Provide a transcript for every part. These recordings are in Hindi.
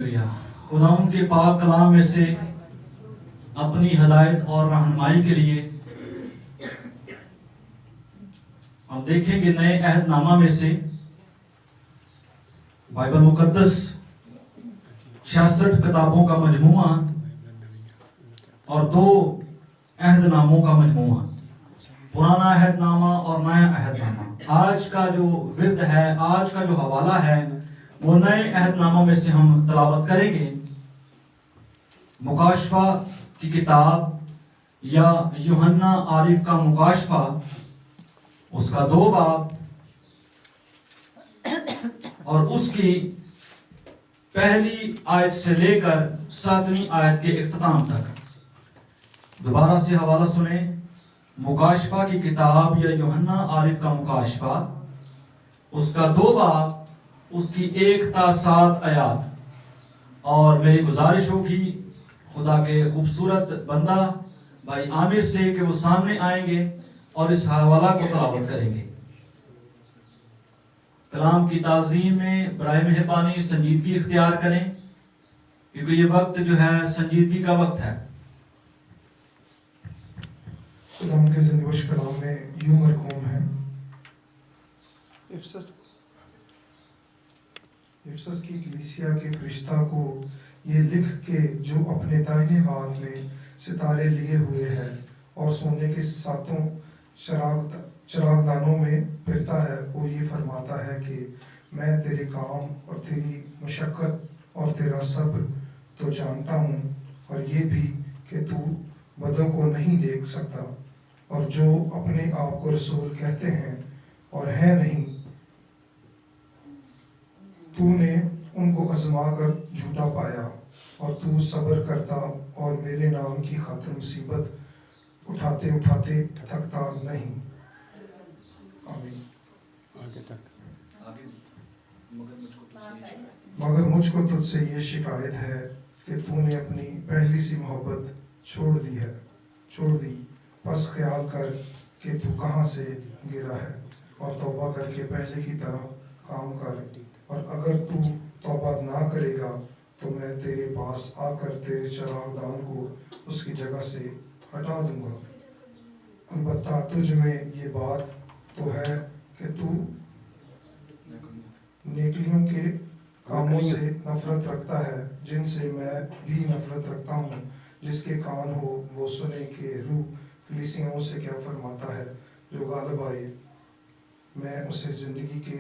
खुदाउन के पाक कलाम में से अपनी हदायत और रहनुमाई के लिए हम देखेंगे नए अहदनामा में से बाइबल मुकद्दस 66 किताबों का मजमूआ और 2 अहदनामों का मजमूआ, पुराना अहदनामा और नया अहदनामा। आज का जो विर्द है, आज का जो हवाला है, वो नए अहदनामा में से हम तलावत करेंगे। मुकाशफा की किताब या यूहन्ना आरिफ का मुकाशफा, उसका 2 बाब और उसकी पहली आयत से लेकर 7वीं आयत के इख्तिताम तक। दोबारा से हवाला सुने। मुकाशफा की किताब या यूहन्ना आरिफ का मुकाशफा, उसका 2 बाब, उसकी 1 ता 7 आयात। और मेरी गुजारिश होगी खुदा के खूबसूरत बंदा भाई आमिर से कि वो सामने आएंगे और इस हवाला को तलावत करेंगे। कलाम की ताज़ीम में बराए मेहरबानी संजीदगी इख्तियार करें, क्योंकि ये वक्त जो है संजीदगी का वक्त है। खुदा के ज़िंदगी कलाम में यूं मरकूम है, इफसस की कलीसिया के फरिश्ता को ये लिख के जो अपने दाहिने हाथ में सितारे लिए हुए है और सोने के 7 चिरागदानों में फिरता है, वो ये फरमाता है कि मैं तेरे काम और तेरी मुशक्क़त और तेरा सब्र तो जानता हूँ, और ये भी कि तू बदों को नहीं देख सकता, और जो अपने आप को रसूल कहते हैं और हैं नहीं, तूने उनको आजमा कर झूठा पाया, और तू सब्र करता और मेरे नाम की खातिर मुसीबत उठाते उठाते थकता नहीं। आमीन। मगर मुझको तुझसे ये शिकायत है कि तूने अपनी पहली सी मोहब्बत छोड़ दी। बस ख्याल कर कि तू कहाँ से गिरा है, और तौबा करके पहले की तरह काम कर, और अगर तू तौबा ना करेगा तो मैं तेरे पास आकर तेरे चिरागदान को उसकी जगह से हटा दूंगा। अलबत्ता तुझ में ये बात तो है कि तू नेकियों के कामों से नफरत रखता है, जिनसे मैं भी नफरत रखता हूँ। जिसके कान हो वो सुने कि रूह कलीसियाओं से क्या फरमाता है। जो गालिब आए मैं उसे ज़िंदगी के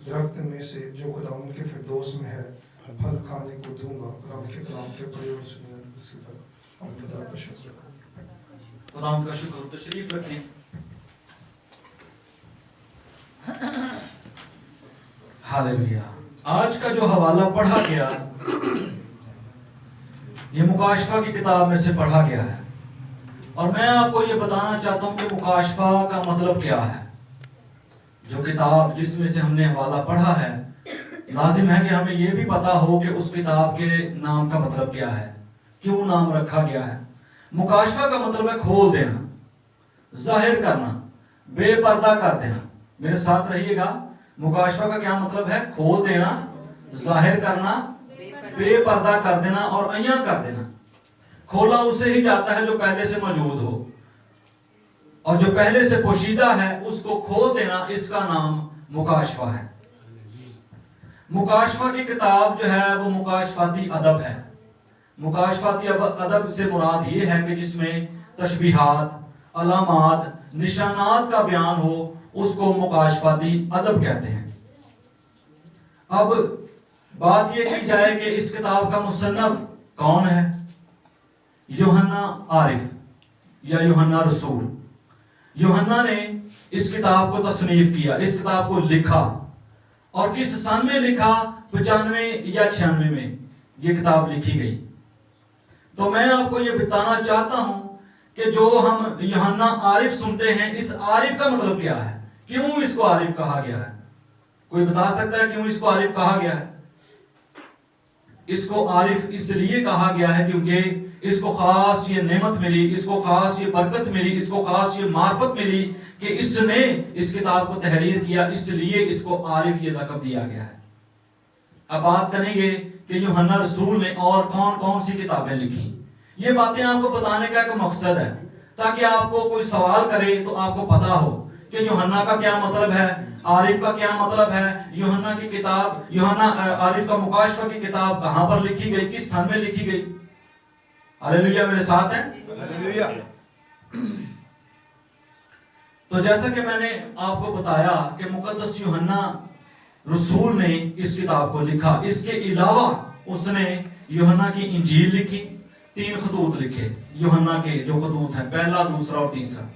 दरख्त में से जो खुदा उनके फिरदौस में है फल खाने को दूंगा। रब के कलाम के प्रयोग सुनिए। खुदा का शुक्र। खुदा का शुक्र। तशरीफ रखें। हालेलुया। आज का जो हवाला पढ़ा गया, ये मुकाशफा की किताब में से पढ़ा गया है, और मैं आपको ये बताना चाहता हूं कि मुकाशफा का मतलब क्या है। जो किताब जिसमें से हमने हवाला पढ़ा है, लाजिम है कि हमें यह भी पता हो कि उस किताब के नाम का मतलब क्या है, क्यों नाम रखा गया है। मुकाशफा का मतलब है खोल देना, जाहिर करना, बेपर्दा कर देना। मेरे साथ रहिएगा। मुकाशफा का क्या मतलब है? खोल देना, जाहिर करना, बेपर्दा कर देना और अय्या कर देना। खोला उसे ही जाता है जो पहले से मौजूद हो, और जो पहले से पोशीदा है उसको खोल देना, इसका नाम मुकाशफा है। मुकाशफा की किताब जो है वो मुकाशफाती अदब है। मुकाशफाती अदब से मुराद ये है कि जिसमें तशबीहात, अलामात, निशानात का बयान हो, उसको मुकाशफाती अदब कहते हैं। अब बात यह की जाए कि इस किताब का मुसन्नफ कौन है। यूहन्ना आरिफ या यूहन्ना रसूल। यूहन्ना ने इस किताब को तसनीफ किया, इस किताब को लिखा, और किस सन में लिखा? 95 या 96 में यह किताब लिखी गई। तो मैं आपको यह बताना चाहता हूं कि जो हम यूहन्ना आरिफ सुनते हैं, इस आरिफ का मतलब क्या है, क्यों इसको आरिफ कहा गया है? कोई बता सकता है क्यों इसको आरिफ कहा गया है? इसको आरिफ इसलिए कहा गया है क्योंकि इसको खास ये नेमत मिली, इसको खास ये बरकत मिली, इसको खास ये मार्फत मिली कि इसने इस किताब को तहरीर किया, इसलिए इसको आरिफ ये लक़ब दिया गया है। अब बात करेंगे कि यूहन्ना रसूल ने और कौन कौन सी किताबें लिखी। ये बातें आपको बताने का एक मकसद है, ताकि आपको कोई सवाल करे तो आपको पता हो कि यूहन्ना का क्या मतलब है, आरिफ का क्या मतलब है, यूहन्ना की किताब, यूहन्ना आरिफ का मुकाशफा की किताब कहां पर लिखी गई, किस सन में लिखी गई। हालेलुया, मेरे साथ हैं। हालेलुया। तो जैसा कि मैंने आपको बताया कि मुकद्दस यूहन्ना रसूल ने इस किताब को लिखा। इसके अलावा उसने यूहन्ना की इंजील लिखी, 3 खतूत लिखे यूहन्ना के, जो खतूत हैं पहला, दूसरा और तीसरा।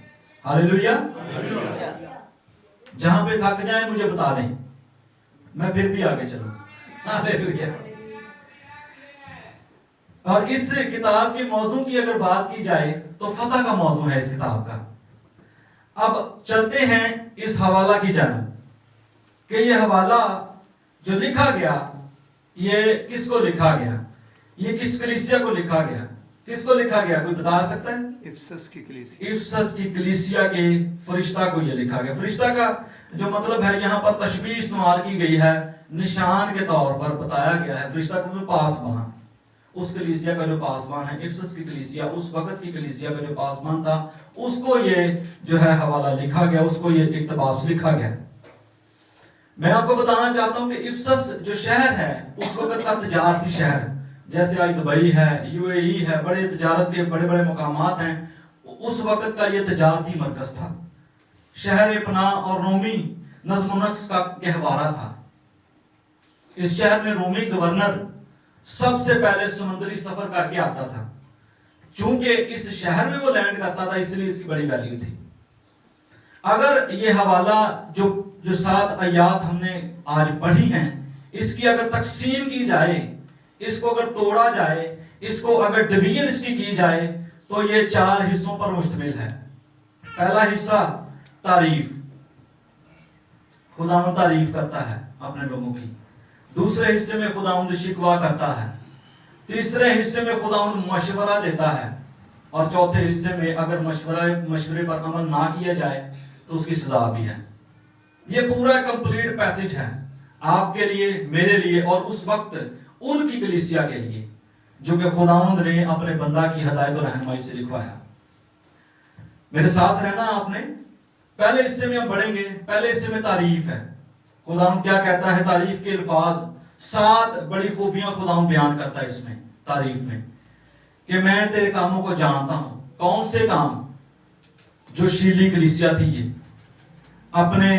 हालेलुया। जहां पे थक जाए मुझे बता दें, मैं फिर भी आगे चलूं। हालेलुया। और इस किताब के मौजू की अगर बात की जाए तो फतह का मौजू है इस किताब का। अब चलते हैं इस हवाला की जानब कि ये हवाला जो लिखा गया, ये किसको लिखा गया, ये किस कलीसिया को लिखा गया, किसको लिखा गया, कोई बता सकता है? इफसस की कलीसिया। इफसस की कलीसिया के फरिश्ता को ये लिखा गया। फरिश्ता का जो मतलब है, यहाँ पर तशबीह इस्तेमाल की गई है, निशान के तौर पर बताया गया है। फरिश्ता का मतलब पासबान, उस कलीसिया का जो पासबान है, इफसस की कलीसिया, उस वक्त की कलीसिया का जो पासबान था, उसको ये जो है हवाला लिखा गया, उसको ये इक्तबास लिखा गया। मैं आपको बताना चाहता हूं कि इफसस जो शहर है उस वक्त का तजारती शहर, जैसे आज दुबई है, यूएई है, बड़े तजारत के बड़े बड़े मकामात हैं, उस वक्त का ये तजारती मरकज था। शहर पनाह और रोमी नज़्म नक्श का गहवारा था। इस शहर में रोमी गवर्नर सबसे पहले समुद्री सफर करके आता था। चूंकि इस शहर में वो लैंड करता था, इसलिए इसकी बड़ी वैल्यू थी। अगर ये हवाला जो 7 आयात हमने आज पढ़ी हैं, इसकी अगर तकसीम की जाए, इसको अगर तोड़ा जाए, इसको अगर डिवीजन इसकी की जाए, तो ये 4 हिस्सों पर मुश्तमिल है। पहला हिस्सा तारीफ, खुदावंद तारीफ करता है अपने लोगों की। दूसरे हिस्से में खुदावंद शिकवा करता है। तीसरे हिस्से में खुदावंद मशवरा देता है। और चौथे हिस्से में अगर मशवरे पर अमल ना किया जाए तो उसकी सजा भी है। ये पूरा कंप्लीट पैसेज है आपके लिए, मेरे लिए और उस वक्त उनकी कलीसिया के लिए, जो कि खुदावंद ने अपने बंदा की हिदायत और रहनुमाई से लिखवाया। मेरे साथ रहना आपने। पहले हिस्से में हम पढ़ेंगे। पहले हिस्से में तारीफ है। खुदावंद क्या कहता है, तारीफ के अल्फाज, 7 बड़ी खूबियां खुदावंद बयान करता है इसमें तारीफ में, कि मैं तेरे कामों को जानता हूं। कौन से काम? जो शीली कलीसिया थी, ये अपने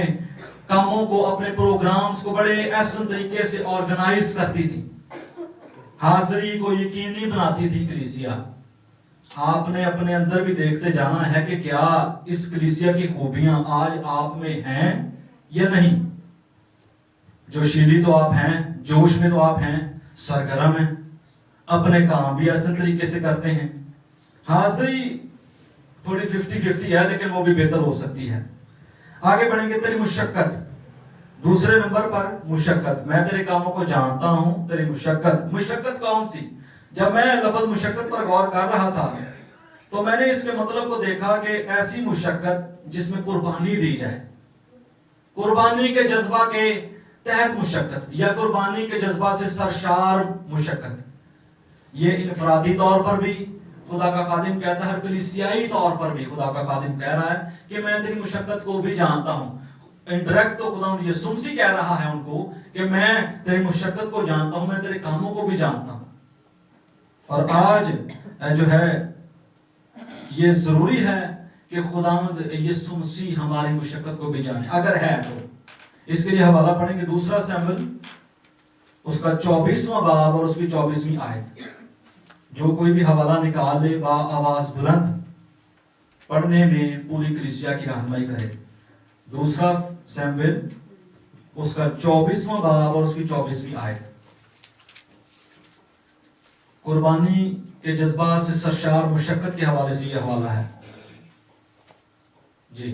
कामों को, अपने प्रोग्राम्स को बड़े ऐसे तरीके से ऑर्गेनाइज करती थी, हाजिरी को यकीनी बनाती थी कलीसिया। आपने अपने अंदर भी देखते जाना है कि क्या इस कलीसिया की खूबियां आज आप में हैं या नहीं। जोशीली तो आप हैं, जोश में तो आप हैं, सरगर्म हैं, अपने काम भी ऐसे तरीके से करते हैं। हाजिरी थोड़ी 50-50 है, लेकिन वो भी बेहतर हो सकती है। आगे बढ़ेंगे। तेरी मुशक्कत, दूसरे नंबर पर मुशक्कत। मैं तेरे कामों को जानता हूं, तेरी मुशक्कत। मुशक्कत कौन सी? जब मैं लफ्ज मुशक्कत पर गौर कर रहा था तो मैंने इसके मतलब को देखा कि ऐसी मुशक्कत जिसमें कुर्बानी दी जाए, कुर्बानी के जज्बा के तहत मुशक्कत, या कुर्बानी के जज्बा से सरशार मुशक्कत। ये इनफरादी तौर पर भी खुदा का खादिम कहता है, कलीसियाई तौर पर भी खुदा का खादिम कह रहा है कि मैं तेरी मुशक्कत को भी जानता हूं। इनडायरेक्ट तो खुदा यसुम सी कह रहा है उनको कि मैं तेरी मुशक्कत को जानता हूं, मैं तेरे कामों को भी जानता हूं। और आज जो है ये जरूरी है कि खुदावंद यीशु मसीह हमारी मुशक्कत को भी जाने, अगर है तो। इसके लिए हवाला पढ़ेंगे दूसरा सैमुएल, उसका 24वां बाब और उसकी 24वीं आयत। जो कोई भी हवाला निकाल ले बा आवाज बुलंद पढ़ने में पूरी कलीसिया की रहनुमाई करे। दूसरा सैमुएल, उसका 24वां बाब और उसकी 24वीं आयत। कुर्बानी के जज्बा से सरशार मुशक्कत के हवाले से यह हवाला है जी।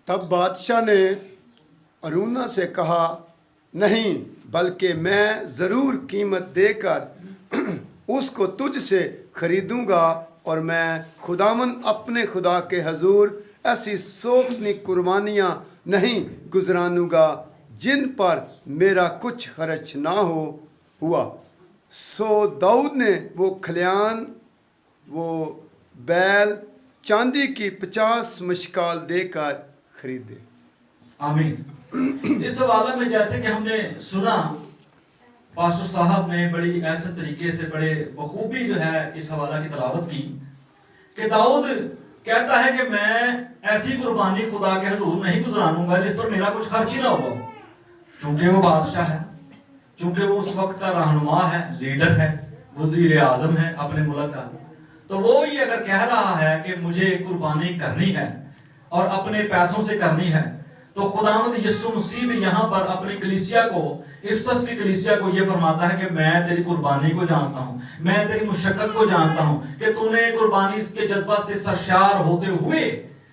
तब बादशाह ने अरूना से कहा, नहीं, बल्कि मैं ज़रूर कीमत देकर उसको तुझ से खरीदूंगा और मैं खुदावंद अपने खुदा के हजूर ऐसी सोखनी कुर्बानियाँ नहीं गुजरानूंगा जिन पर मेरा कुछ खर्च ना हुआ। सो दाऊद ने वो खलियान, वो बैल चांदी की 50 मशकाल देकर खरीदे। आमीन। इस हवाले में जैसे कि हमने सुना, पास्टर साहब ने बड़ी ऐसे तरीके से बड़े बखूबी जो है इस हवाला की तलावत की कि दाऊद कहता है कि मैं ऐसी कुर्बानी खुदा के हुजूर नहीं गुजरानूंगा जिस पर मेरा कुछ खर्च ही ना हो। चूंकि वो बादशाह है, चूंकि वो उस वक्त का रहनुमा है, लीडर है, वजीर आजम है अपने मुल्क का, तो वो ही अगर कह रहा है कि मुझे कुर्बानी करनी है और अपने पैसों से करनी है, तो खुदावंद यीशु मसीह भी यहाँ पर अपनी कलीसिया को, इफसस की कलीसिया को ये फरमाता है कि मैं तेरी कुर्बानी को जानता हूँ, मैं तेरी मुशक्कत को जानता हूँ कि तूने कुर्बानी के जज्बा से सरशार होते हुए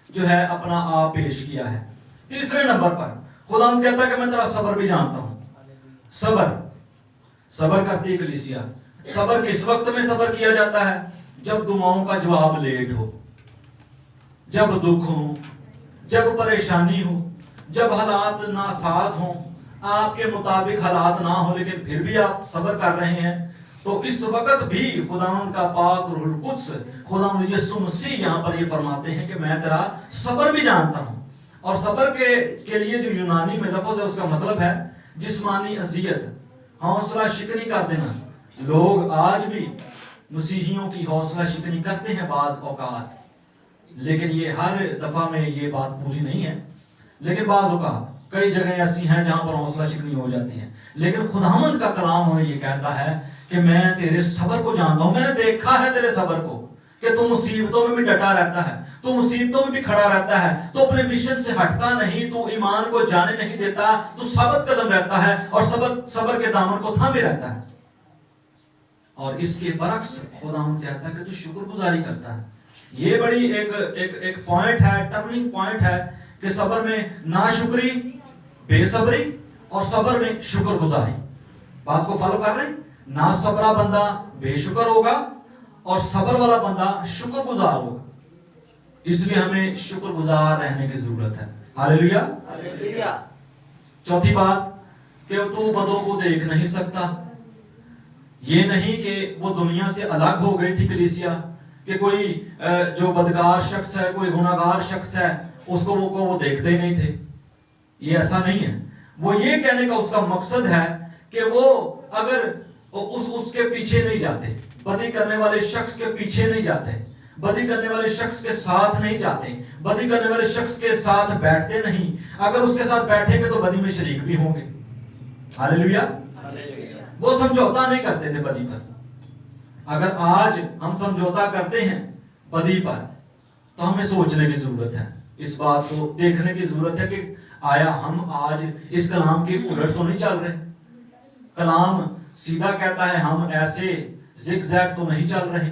जो है अपना आप पेश किया है। तीसरे नंबर पर खुदावंद कहता है कि मैं तेरा सब्र भी जानता हूँ। सब्र करती है कलीसिया। सब्र किस वक्त में सब्र किया जाता है? जब दुआओं का जवाब लेट हो, जब दुख हो, जब परेशानी हो, जब हालात नासाज हों, आपके मुताबिक हालात ना हो लेकिन फिर भी आप सब्र कर रहे हैं, तो इस वक्त भी खुदावंद का पाक रूहुल कुद्स, खुदावंद यीशु मसीह यहाँ पर ये फरमाते हैं कि मैं तेरा सब्र भी जानता हूँ। और सब्र के लिए जो यूनानी में लफ्ज़ है उसका मतलब है जिस्मानी अजियत, हौसला शिकनी कर देना। लोग आज भी मसीहियों की हौसला शिकनी करते हैं बाज औकात, लेकिन ये हर दफा में ये बात पूरी नहीं है। लेकिन बाज औकात कई जगह ऐसी हैं जहां पर हौसला शिकनी हो जाती है। लेकिन खुदावंद का कलाम हमें ये कहता है कि मैं तेरे सब्र को जानता हूं, मैंने देखा है तेरे सब्र को कि तू मुसीबतों में भी डटा रहता है, तू मुसीबतों में भी खड़ा रहता है, तू अपने मिशन से हटता नहीं, तू ईमान को जाने नहीं देता, तू साबित कदम रहता है और सब्र के दामन को थामे रहता है। और इसके बरक्स खुदावंद कहता है कि तू शुक्रगुजारी करता है। ये बड़ी एक पॉइंट है, टर्निंग पॉइंट है कि सब्र में नाशुक्री, बेसब्री और सब्र में शुक्रगुजारी। बात को फॉलो कर रहे हैं? ना सबरा बंदा बेशुक्र होगा और सब्र वाला बंदा शुक्रगुजार होगा। इसलिए हमें शुक्रगुजार रहने की जरूरत है। हालेलुया। चौथी बात कि तू बदों को देख नहीं सकता। ये नहीं कि वो दुनिया से अलग हो गई थी कलीसिया, कि कोई जो बदकार शख्स है, कोई गुनाहगार शख्स है, उसको वो देखते ही नहीं थे। ये ऐसा नहीं है। वो ये कहने का उसका मकसद है कि वो अगर उसके पीछे नहीं जाते, बदी करने वाले शख्स के पीछे नहीं जाते, बदी करने वाले शख्स के साथ नहीं जाते, बदी करने वाले शख्स के साथ बैठते नहीं। अगर उसके साथ बैठेंगे तो बदी में शरीक भी होंगे। हालेलुया। वो समझौता नहीं करते थे बदी पर। अगर आज हम समझौता करते हैं बदी पर, तो हमें सोचने की जरूरत है, इस बात को देखने की जरूरत है कि आया हम आज इस कलाम के उलट तो नहीं चल रहे। कलाम सीधा कहता है, हम ऐसे जिगजैग तो नहीं चल रहे।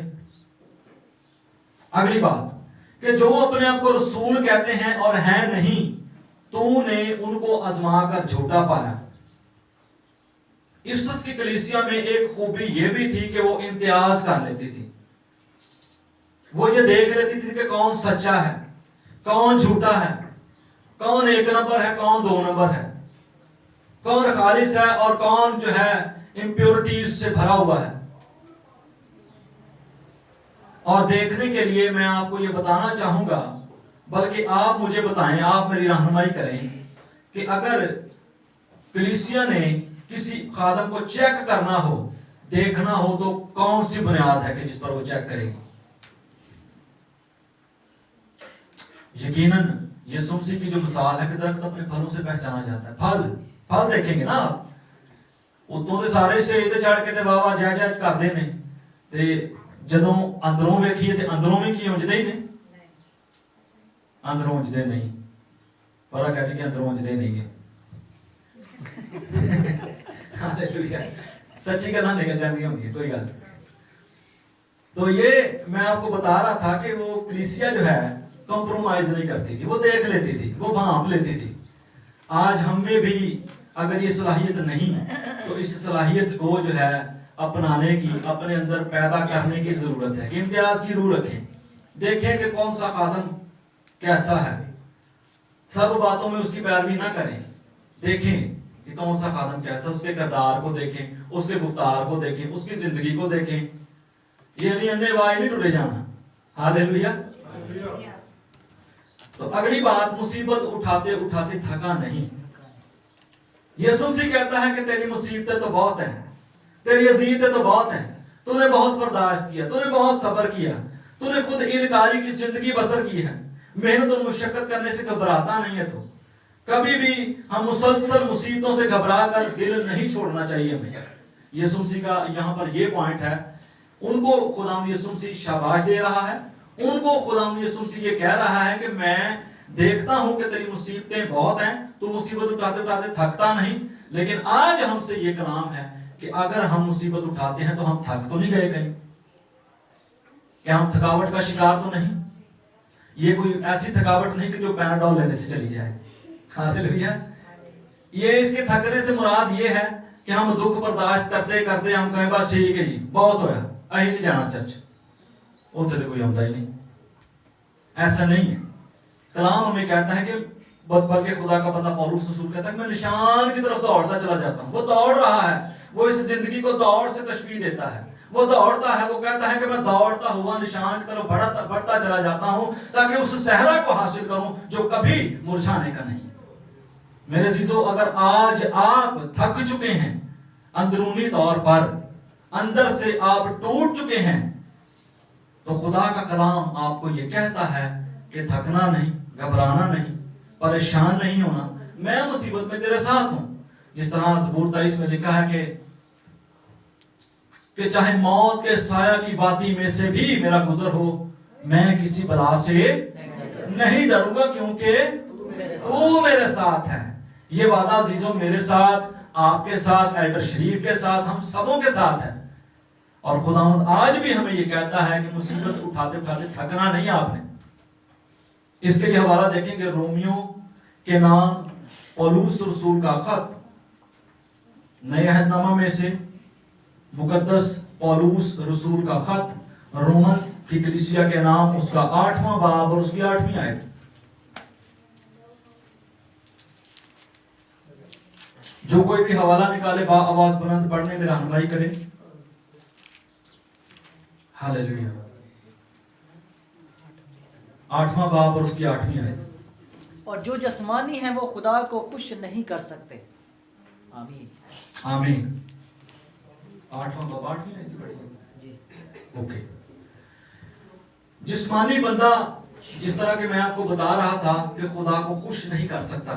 अगली बात कि जो अपने आप को रसूल कहते हैं और हैं नहीं, तूने उनको आजमा कर झूठा पाया। इफसस की कलीसिया में एक खूबी यह भी थी कि वो इम्तियाज कर लेती थी। वो ये देख लेती थी कि कौन सच्चा है, कौन झूठा है, कौन एक नंबर है, कौन दो नंबर है, कौन खालिस है और कौन जो है इम्प्योरिटीज से भरा हुआ है। और देखने के लिए मैं आपको ये बताना चाहूंगा, बल्कि आप मुझे बताएं, आप मेरी रहनुमाई करें कि अगर कलीसिया ने किसी खादम को चेक करना हो, देखना हो, तो कौन सी बुनियाद है कि जिस पर वो चेक करेंगे? यकीनन यीशु मसीह की जो मिसाल है कि दरख्त अपने फलों से पहचाना जाता है। फल देखेंगे ना आप। उतों ਦੇ ਸਾਰੇ ਸਟੇਜ ਤੇ ਚੜ ਕੇ ਤੇ ਵਾਵਾ ਜੈ ਜੈ ਕਰਦੇ ਨੇ, ਤੇ ਜਦੋਂ ਅੰਦਰੋਂ ਵੇਖੀਏ ਤੇ ਅੰਦਰੋਂ ਵੀ ਕੀ ਉਂਝਦੇ ਹੀ ਨੇ, ਅੰਦਰੋਂ ਉਂਝਦੇ ਨਹੀਂ। ਪਰ ਕਹਿੰਦੇ ਕਿ ਅੰਦਰੋਂ ਉਂਝਦੇ ਨਹੀਂਗੇ। हालेलुया। सच्ची गल्लां निकल जांदियां होंदियां, कोई गल। तो ये मैं आपको बता रहा था कि वो कलीसिया जो है कॉम्प्रोमाइज नहीं करती थी, वो देख लेती थी, वो भांप लेती थी। आज हम में भी अगर ये सलाहियत नहीं, तो इस सलाहियत को जो है अपनाने की, अपने अंदर पैदा करने की जरूरत है कि इम्तियाज की रूह रखें, देखें कि कौन सा खादम कैसा है, सब बातों में उसकी पैरवी ना करें, देखें कि कौन सा खादम कैसा, उसके किरदार को देखें, उसके गुफ्तार को देखें, उसकी जिंदगी को देखें। ये नहीं अन्य वाय नहीं टुटे जाना। हालेलुया। तो अगली बात, मुसीबत उठाते उठाते थका नहीं। यीशु मसीह कहता है कि तेरी मुसीबतें तो बहुत हैं, तेरी अज़ीज़ें तो बहुत हैं, तूने बहुत बर्दाश्त किया, तूने बहुत सब्र किया, तूने खुद इनकारी की जिंदगी बसर की है, मेहनत और मुशक्कत करने से घबराता नहीं है। तो कभी भी हम मुसलसल मुसीबतों से घबरा कर दिल नहीं छोड़ना चाहिए हमें। यीशु मसीह का यहाँ पर ये पॉइंट है। उनको खुदावंद यीशु मसीह शाबाश दे रहा है, उनको खुदावंद यीशु मसीह ये कह रहा है कि मैं देखता हूं कि तेरी मुसीबतें बहुत हैं, तू मुसीबत उठाते उठाते थकता नहीं। लेकिन आज हमसे ये कलाम है कि अगर हम मुसीबत उठाते हैं तो हम थक तो नहीं गए कहीं, क्या हम थकावट का शिकार तो नहीं? ये कोई ऐसी थकावट नहीं कि जो पैनाडोल लेने से चली जाए। हालेलुया। ये इसके थकने से मुराद ये है कि हम दुख बर्दाश्त करते करते हम कहें बस ठीक है जी, बहुत होया, अही नहीं जाना चर्च, उसे तो कोई आता ही नहीं। ऐसा नहीं है। कलाम हमें कहता है कि बल्कि खुदा का पता पौलुस रसूल कहता है कि मैं निशान की तरफ दौड़ता चला जाता हूं। वो दौड़ रहा है, वो इस जिंदगी को दौड़ से तशबीह देता है। वो दौड़ता है, वो कहता है कि मैं दौड़ता हुआ निशान की तरफ बढ़ता चला जाता हूं ताकि उस सहरा को हासिल करूं जो कभी मुरझाने का नहीं। मेरे अजीजों, अगर आज आप थक चुके हैं, अंदरूनी तौर पर अंदर से आप टूट चुके हैं, तो खुदा का कलाम आपको यह कहता है कि थकना नहीं, घबराना नहीं, परेशान नहीं होना, मैं मुसीबत में तेरे साथ हूं। जिस तरह ज़बूर 23 में लिखा है कि चाहे मौत के साया की वादी में से भी मेरा गुजर हो, मैं किसी बला से नहीं डरूंगा क्योंकि तू मेरे साथ है। ये वादा अजीजों मेरे साथ, आपके साथ, एल्डर शरीफ के साथ, हम सबों के साथ है। और खुदावंद आज भी हमें ये कहता है कि मुसीबत उठाते उठाते थकना नहीं आपने। इसके लिए हवाला देखेंगे रोमियो के नाम पौलुस रसूल का खत, नए अहदनामा में से मुकद्दस पौलुस रसूल का खत रोमन की कलीसिया के नाम, उसका 8वां बाब और उसकी 8वीं आयत। जो कोई भी हवाला निकाले बा आवाज बुलंद पढ़ने में रहनुमाई करे। हालेलुया। 8वां बाब और उसकी 8वीं आयत। और जो जस्मानी है वो खुदा को खुश नहीं कर सकते। आमीन आमीन। 8वां बाब 8वीं आयत पढ़िए जी। ओके। जिस्मानी बंदा, जिस तरह के मैं आपको बता रहा था कि खुदा को खुश नहीं कर सकता।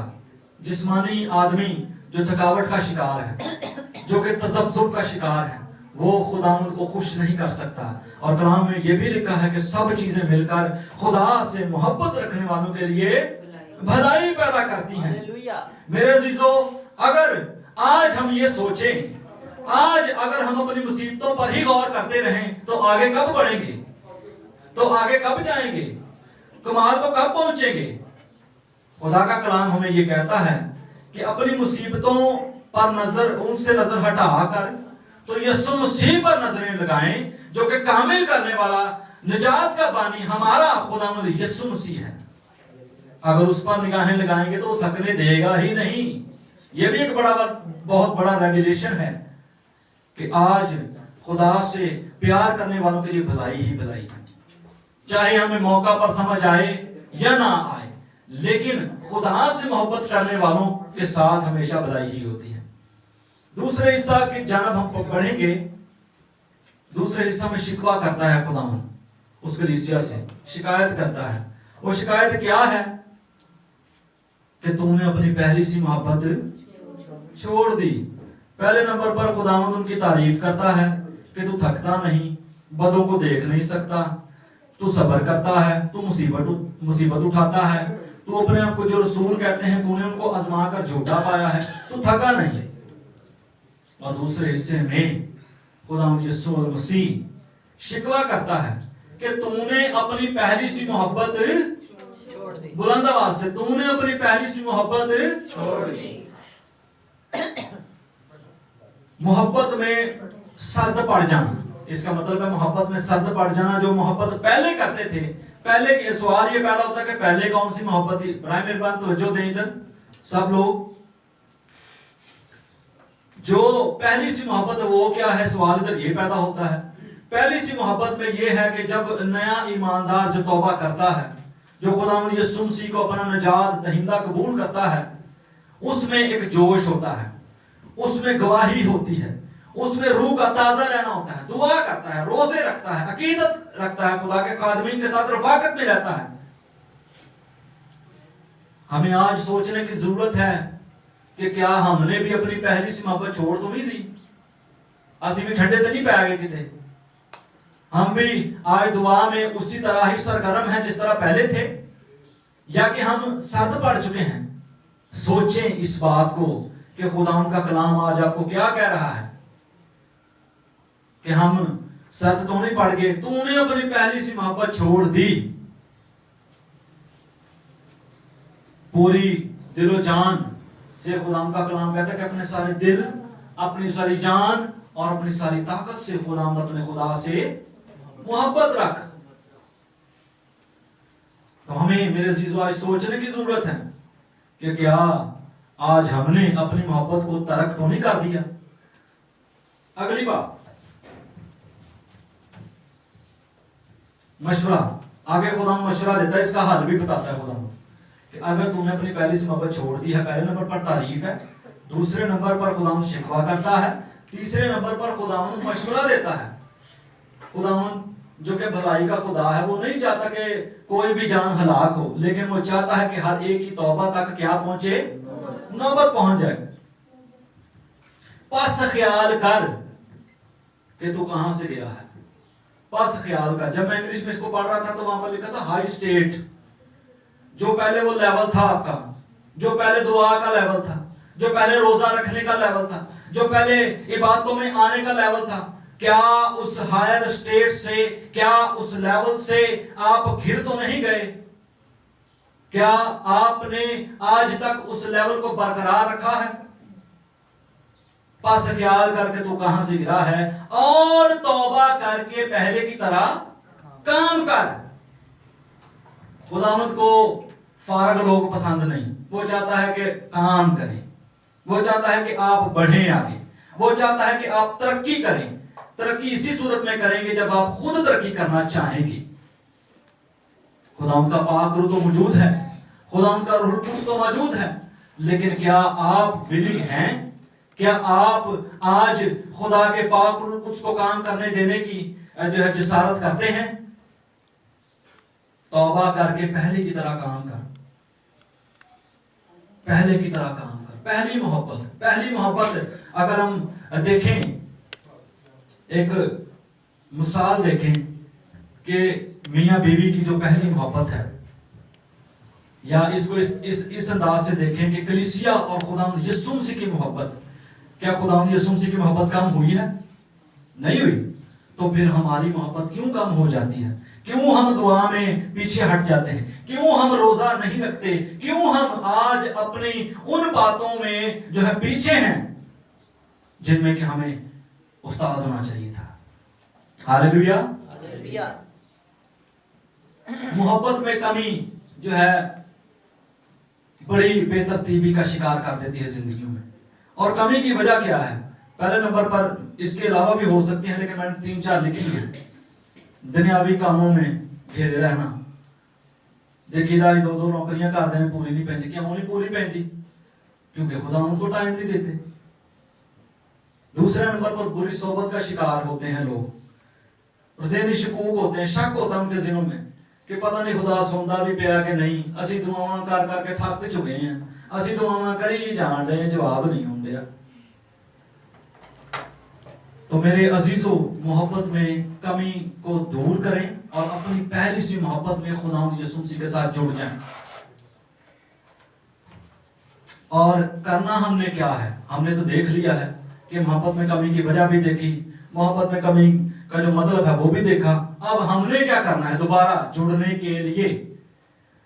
जिस्मानी आदमी जो थकावट का शिकार है, जो कि तजब्जुब का शिकार है, वो खुदावंद को खुश नहीं कर सकता। और कलाम में यह भी लिखा है कि सब चीजें मिलकर खुदा से मोहब्बत रखने वालों के लिए भलाई पैदा करती हैं। मेरे अजीजों, अगर आज हम ये सोचें, आज अगर हम अपनी मुसीबतों पर ही गौर करते रहें तो आगे कब बढ़ेंगे, तो आगे कब जाएंगे, कमाल को कब पहुंचेंगे? खुदा का कलाम हमें ये कहता है कि अपनी मुसीबतों पर नजर, उनसे नजर हटाकर तो यीशु मसीह पर नजरें लगाएं, जो कि कामिल करने वाला, निजात का बानी हमारा खुदावंद यीशु मसीह है। अगर उस पर निगाहें लगाएंगे तो वो थकने देगा ही नहीं। ये भी एक बहुत बड़ा रेवलेशन है कि आज खुदा से प्यार करने वालों के लिए भलाई ही भलाई है। चाहे हमें मौका पर समझ आए या ना आए, लेकिन खुदा से मोहब्बत करने वालों के साथ हमेशा भलाई ही होती है। दूसरे हिस्सा की जानब हम बढ़ेंगे। दूसरे हिस्सा में शिकवा करता है खुदावन, उस कलीसिया से शिकायत करता है। वो शिकायत क्या है कि तुमने अपनी पहली सी मोहब्बत छोड़ दी। पहले नंबर पर खुदावंद उनकी तारीफ करता है कि तू थकता नहीं, बदों को देख नहीं सकता, तू सब्र करता है, तू मुसीबत उठाता है, तू अपने आप को जो रसूल कहते हैं तूने उनको आजमा कर झूठा पाया है, तू थका नहीं। और दूसरे हिस्से में खुदावंद यीशु मसीह शिकवा करता है कि तूने अपनी पहली सी मोहब्बत छोड़ दी। बुलंद आवाज से, तूने अपनी पहली सी मोहब्बत छोड़ दी। मोहब्बत में सर्द पड़ जाना, इसका मतलब है मोहब्बत में सर्द पड़ जाना। जो मोहब्बत पहले करते थे, पहले के सवाल ये पैदा होता है कि पहले कौन सी मोहब्बत थी। बराए मेहरबान तवज्जो दें इधर सब लोग, जो पहली सी मोहब्बत है वो क्या है, सवाल इधर ये पैदा होता है। पहली सी मोहब्बत में ये है कि जब नया ईमानदार जो तौबा करता है, जो खुदावंद यीशु मसीह को अपना निजात दहिंदा कबूल करता है, उसमें एक जोश होता है, उसमें गवाही होती है, उसमें रूह का ताजा रहना होता है, दुआ करता है, रोजे रखता है, अकीदत रखता है, खुदा के खादमीन के साथ रफाकत में रहता है। हमें आज सोचने की जरूरत है कि क्या हमने भी अपनी पहली सी मोहब्बत छोड़ तो नहीं दी, असि भी ठंडे तो नहीं पै गए किते, हम भी आज दुआ में उसी तरह ही सरगर्म हैं जिस तरह पहले थे, या कि हम सर्द पड़ चुके हैं। सोचें इस बात को कि खुदावंद का कलाम आज आपको क्या कह रहा है कि हम सर्द तो नहीं पड़ गए, तूने अपनी पहली सी मोहब्बत छोड़ दी। पूरी दिलो जान से खुदावंद का कलाम कहता है कि अपने सारे दिल, अपनी सारी जान और अपनी सारी ताकत से खुदावंद अपने खुदा से मोहब्बत रख। तो हमें मेरे अजीजों आज सोचने की जरूरत है कि क्या आज हमने अपनी मोहब्बत को तर्क तो नहीं कर दिया। अगली बात, मशवरा, आगे खुदा मशवरा देता है, इसका हल भी बताता है खुदा कि अगर तुमने अपनी पहली से मोहब्बत छोड़ दी है, पहले नंबर पर तारीफ है, दूसरे नंबर पर खुदा शिकवा करता है, तीसरे नंबर पर खुदा मशवरा देता है। खुदावन जो कि भलाई का खुदा है, वो नहीं चाहता कि कोई भी जान हलाक हो, लेकिन वो चाहता है कि हर एक की तौबा तक क्या पहुंचे, नौबत पहुंच जाए। पस ख्याल कर कि तू कहां से गया है, पस ख्याल कर। जब मैं इंग्लिश में इसको पढ़ रहा था तो वहां पर लिखा था हाई स्टेट, जो पहले वो लेवल था आपका, जो पहले दुआ का लेवल था, जो पहले रोजा रखने का लेवल था, जो पहले इबादतों में आने का लेवल था, क्या उस हायर स्टेट से, क्या उस लेवल से आप घिर तो नहीं गए? क्या आपने आज तक उस लेवल को बरकरार रखा है? पास ख्याल करके तू कहां से गिरा है और तौबा करके पहले की तरह काम कर। खुदावंद को फारग लोग पसंद नहीं, वो चाहता है कि काम करें, वो चाहता है कि आप बढ़ें आगे, वो चाहता है कि आप तरक्की करें। तरक्की इसी सूरत में करेंगे जब आप खुद तरक्की करना चाहेंगे। खुदावंद का पाक रूह तो मौजूद है, खुदावंद का रूह कुछ तो मौजूद है, लेकिन क्या आप विलिंग हैं? क्या आप आज खुदा के पाक रूह कुछ को काम करने देने की जो है जिसारत करते हैं? तौबा करके पहले की तरह काम कर, पहले की तरह काम कर। पहली मोहब्बत, पहली मोहब्बत अगर हम देखें, एक मिसाल देखें कि मियां बीवी की जो पहली मोहब्बत है, या इसको इस अंदाज से देखें कि कलीसिया और खुदावंद यीशु मसीह की मोहब्बत, क्या खुदावंद यीशु मसीह की मोहब्बत कम हुई है? नहीं हुई। तो फिर हमारी मोहब्बत क्यों कम हो जाती है? क्यों हम दुआ में पीछे हट जाते हैं? क्यों हम रोजा नहीं रखते? क्यों हम आज अपनी उन बातों में जो है पीछे हैं जिनमें कि हमें उस्ताद होना चाहिए था? Hallelujah, hallelujah. मोहब्बत में कमी जो है बड़ी बेतरतीबी का शिकार कर देती है जिंदगियों में। और कमी की वजह क्या है? पहले नंबर पर इसके अलावा भी हो सकती है, लेकिन मैंने 3-4 लिखी है। दुनियावी कामों में घेरे रहना, देखीदा 2-2 नौकरियां कर देने पूरी नहीं पैंदी। क्यों नहीं पूरी पैंदी? क्योंकि खुदा उनको टाइम नहीं देते। दूसरे नंबर पर बुरी सोबत का शिकार होते हैं लोग, ज़हनी शकूक होते हैं, शक होता है उनके जिलों में कि पता नहीं खुदा सुनता भी पिया कि नहीं। असी दुआवां कर करके थक चुके हैं, असी दुआवां करी ही जान रहे हैं, जवाब नहीं होंगे। तो मेरे अजीजों, मोहब्बत में कमी को दूर करें और अपनी पहली सी मोहब्बत में खुदा यीशु मसीह के साथ जुड़ जाएं। और करना हमने क्या है? हमने तो देख लिया है कि मोहब्बत में कमी की वजह भी देखी, मोहब्बत में कमी का जो मतलब है वो भी देखा। अब हमने क्या करना है? दोबारा जुड़ने के लिए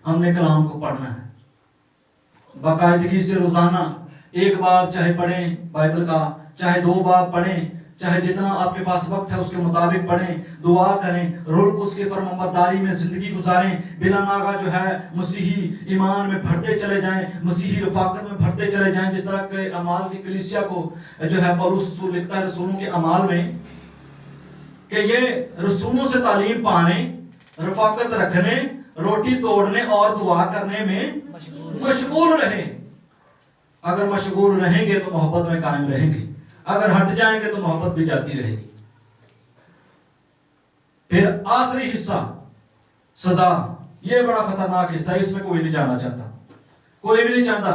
हमने कलाम को पढ़ना है, बाकायदगी से रोजाना 1 बार चाहे पढ़ें बाइबल का, चाहे 2 बार पढ़ें, चाहे जितना आपके पास वक्त है उसके मुताबिक पढ़ें, दुआ करें, रोल को उसके फरमाबरदारी में जिंदगी गुजारें, बिला नागा जो है मसीही ईमान में बढ़ते चले जाएं, मसीही रफाकत में बढ़ते चले जाएं। जिस तरह के अमाल की कलीसिया को जो है पौलुस रसूल लिखता है रसूलों के अमाल में कि ये रसूलों से तालीम पाने, रफाकत रखने, रोटी तोड़ने और दुआ करने में मशगूल रहे। अगर मशगूल रहेंगे तो मोहब्बत में कायम रहेंगे, अगर हट जाएंगे तो मोहब्बत भी जाती रहेगी। फिर आखिरी हिस्सा सजा, ये बड़ा खतरनाक हिस्सा, इसमें कोई नहीं जाना चाहता। कोई भी नहीं चाहता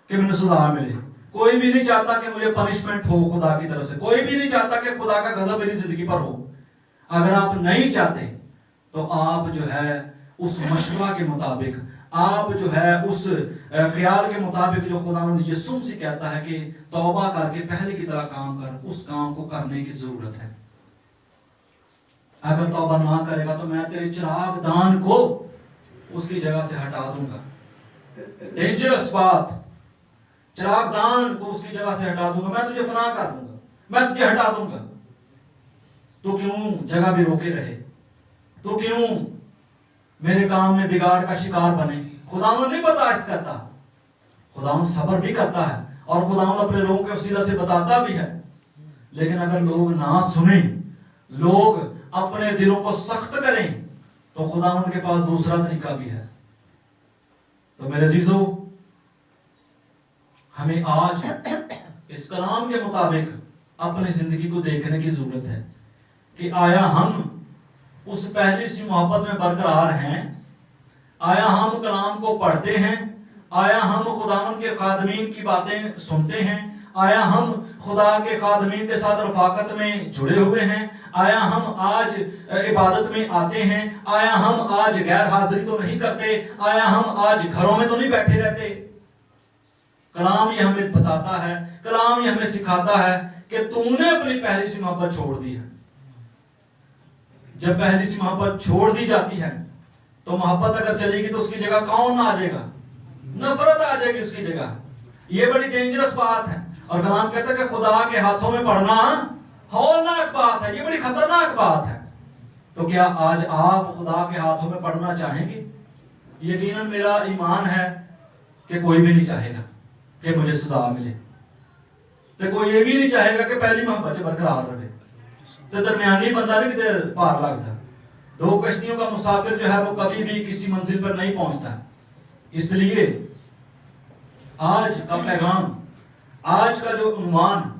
कि मुझे सजा मिले, कोई भी नहीं चाहता कि मुझे पनिशमेंट हो खुदा की तरफ से, कोई भी नहीं चाहता कि खुदा का गजब मेरी जिंदगी पर हो। अगर आप नहीं चाहते तो आप जो है उस मशवरा के मुताबिक, आप जो है उस ख्याल के मुताबिक जो खुदावंद यीशु से कहता है कि तौबा करके पहले की तरह काम कर, उस काम को करने की जरूरत है। अगर तौबा ना करेगा तो मैं तेरे चिराग दान को उसकी जगह से हटा दूंगा। डेंजरस बात, चिराग दान को उसकी जगह से हटा दूंगा, मैं तुझे फना कर दूंगा, मैं तुझे हटा दूंगा। तो क्यों जगह भी रोके रहे, तो क्यों मेरे काम में बिगाड़ का शिकार बने। खुदावंद नहीं बर्दाश्त करता, खुदावंद सब्र भी करता है और खुदावंद अपने लोगों के वसीला से बताता भी है। लेकिन अगर लोग ना सुने, लोग अपने दिलों को सख्त करें, तो खुदावंद के पास दूसरा तरीका भी है। तो मेरे अजीजों, हमें आज इस कलाम के मुताबिक अपनी जिंदगी को देखने की जरूरत है कि आया हम उस पहली सी मोहब्बत में बरकरार हैं, आया हम कलाम को पढ़ते हैं, आया हम खुदावंद के खादमीन की बातें सुनते हैं, आया हम खुदा के खादमीन के साथ रफाकत में जुड़े हुए हैं, आया हम आज इबादत में आते हैं, आया हम आज गैर हाजिरी तो नहीं करते, आया हम आज घरों में तो नहीं बैठे रहते। कलाम ये हमें बताता है, कलाम ये हमें सिखाता है कि तूने अपनी पहली सी मोहब्बत छोड़ दी है। जब पहली सी मोहब्बत छोड़ दी जाती है तो मोहब्बत अगर चलेगी तो उसकी जगह कौन आ जाएगा? नफरत आ जाएगी उसकी जगह। ये बड़ी डेंजरस बात है। और कलाम कहता है कि खुदा के हाथों में पड़ना हौलनाक बात है, ये बड़ी खतरनाक बात है। तो क्या आज आप खुदा के हाथों में पड़ना चाहेंगे? यकीनन मेरा ईमान है कि कोई भी नहीं चाहेगा कि मुझे सजा मिले, तो कोई ये भी नहीं चाहेगा कि पहली मोहब्बत बरकरार रहे। तो दरमियानी बंदा नहीं कितने पार लगता। दो कश्तियों का मुसाफिर जो है वो कभी भी किसी मंजिल पर नहीं पहुंचता। इसलिए आज का पैगाम, आज का जो उन्वान,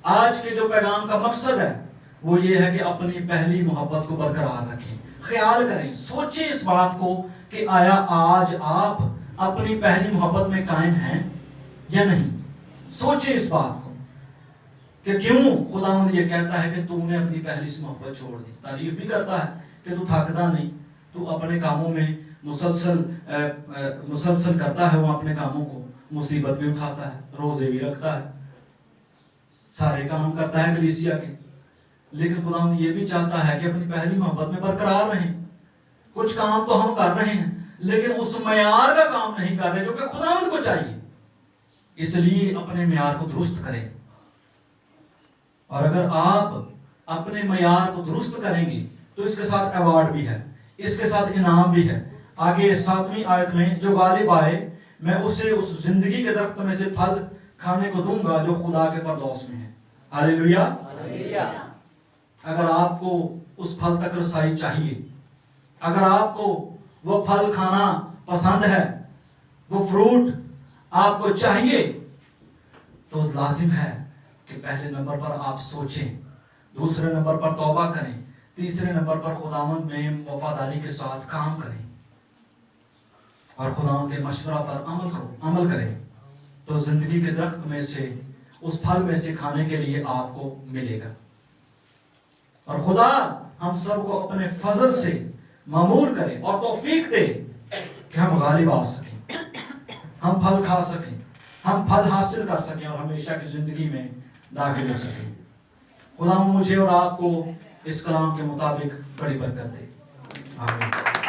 आज के जो पैगाम का मकसद है वो ये है कि अपनी पहली मोहब्बत को बरकरार रखें। ख्याल करें, सोचें इस बात को कि आया आज आप अपनी पहली मोहब्बत में कायम हैं या नहीं। सोचें इस बात को कि क्यों खुदावंद ये कहता है कि तूने अपनी पहली सी मोहब्बत छोड़ दी। तारीफ भी करता है कि तू थकता नहीं, तू अपने कामों में मुसलसल करता है, वो अपने कामों को, मुसीबत भी उठाता है, रोजे भी रखता है, सारे काम करता है कलीसिया के। लेकिन खुदावंद ये भी चाहता है कि अपनी पहली मोहब्बत में बरकरार रहें। कुछ काम तो हम कर रहे हैं लेकिन उस मयार का काम नहीं कर रहे जो कि खुदावंद को चाहिए। इसलिए अपने मयार को दुरुस्त करें। और अगर आप अपने मयार को दुरुस्त करेंगे तो इसके साथ अवार्ड भी है, इसके साथ इनाम भी है। आगे 7वीं आयत में, जो गालिब आए मैं उसे उस जिंदगी के दरख्त में से फल खाने को दूंगा जो खुदा के फरदौस में है। हालेलुया। अगर आपको उस फल तक रसाई चाहिए, अगर आपको वो फल खाना पसंद है, वो फ्रूट आपको चाहिए, तो लाजिम है कि पहले नंबर पर आप सोचें, दूसरे नंबर पर तौबा करें, तीसरे नंबर पर खुदावंद में वफादारी के साथ काम करें और खुदावंद के मशवरा पर अमल करें। तो जिंदगी के दरख्त में से, उस फल में से खाने के लिए आपको मिलेगा। और खुदा हम सबको अपने फजल से मामूर करे और तौफीक दे कि हम गालिब आ सकें, हम फल खा सकें, हम फल हासिल कर सकें और हमेशा की जिंदगी में दाखिल हो सकें। खुदा मुझे और आपको इस कलाम के मुताबिक बड़ी बरकत दे। आमीन।